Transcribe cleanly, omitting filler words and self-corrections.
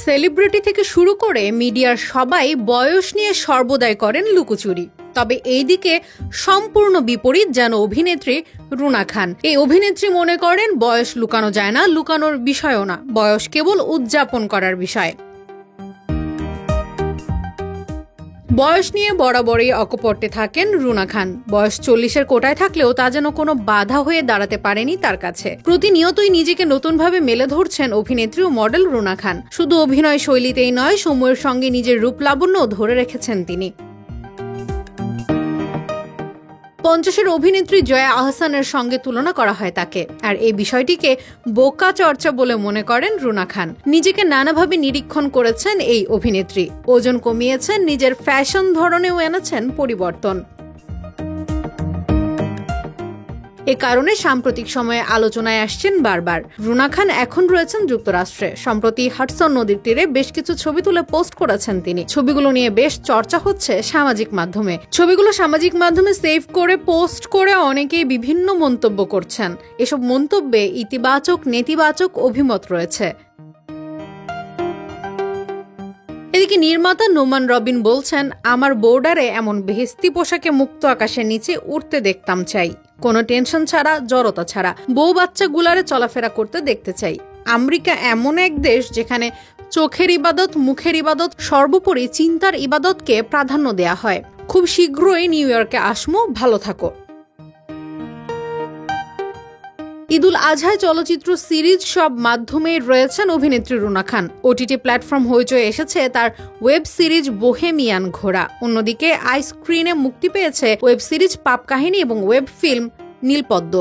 Celebrity থেকে শুরু করে মিডিয়ার সবাই বয়স নিয়ে সর্বদাই করেন লুকোচুরি। তবে এইদিকে সম্পূর্ণ বিপরীত যেন অভিনেত্রী রুনা খান। এই অভিনেত্রী মনে করেন বয়স লুকানো যায় না, লুকানোর বিষয়ও না, বয়স কেবল উদযাপন করার বিষয়। বয়স নিয়ে বরাবরই অকপটে থাকেন রুনা খান। বয়স 40-এর কোটায় থাকলেও তা যেন কোনো বাধা হয়ে দাঁড়াতে পারেনি তার কাছে। প্রতিনিয়তই নিজেকে নতুনভাবে মেলে ধরছেন অভিনেত্রী ও মডেল রুনা খান। শুধু অভিনয় শৈলীতেই নয়, সময়ের সঙ্গে নিজের রূপ লাবণ্য ধরে রেখেছেন তিনি। 50-এর অভিনেত্রী জয়া আহসানের সঙ্গে তুলনা করা হয় তাকে, আর এই বিষয়টিকে বোকা চর্চা বলে মনে করেন রুনা খান। নিজেকে নানাভাবে নিরীক্ষণ করেছেন এই অভিনেত্রী, ওজন কমিয়েছেন, নিজের ফ্যাশন ধরনেও এনেছেন পরিবর্তন। এ কারণে সাম্প্রতিক সময়ে আলোচনায় আসছেন বারবার। রুনা খান এখন রয়েছেন যুক্তরাষ্ট্রে। সম্প্রতি হাডসন নদীর তীরে বেশ কিছু ছবি তুলে পোস্ট করেছেন তিনি। ছবিগুলো নিয়ে বেশ চর্চা হচ্ছে সামাজিক মাধ্যমে। ছবিগুলো সামাজিক মাধ্যমে সেভ করে পোস্ট করে অনেকেই বিভিন্ন মন্তব্য করছেন। এসব মন্তব্যে ইতিবাচক নেতিবাচক অভিমত রয়েছে। এদিকে নির্মাতা নোমান রবিন বলছেন, আমার বোর্ডারে এমন বেহেস্তি পোশাকে মুক্ত আকাশের নিচে উঠতে দেখতাম চাই, কোনো টেনশন ছাড়া, জড়তা ছাড়া, বউ বাচ্চা গুলারে চলাফেরা করতে দেখতে চাই। আমেরিকা এমন এক দেশ যেখানে চোখের ইবাদত, মুখের ইবাদত, সর্বোপরি চিন্তার ইবাদতকে প্রাধান্য দেয়া হয়। খুব শীঘ্রই নিউ ইয়র্কে আসমো, ভালো থাকো। ঈদুল আজহায় চলচ্চিত্র সিরিজ সব মাধ্যমেই রয়েছেন অভিনেত্রী রুনা খান। ওটিটি প্ল্যাটফর্ম হইচই এসেছে তার ওয়েব সিরিজ বোহেমিয়ান ঘোড়া। অন্যদিকে আইস্ক্রিনে মুক্তি পেয়েছে ওয়েব সিরিজ পাপ কাহিনী এবং ওয়েব ফিল্ম নীলপদ্ম।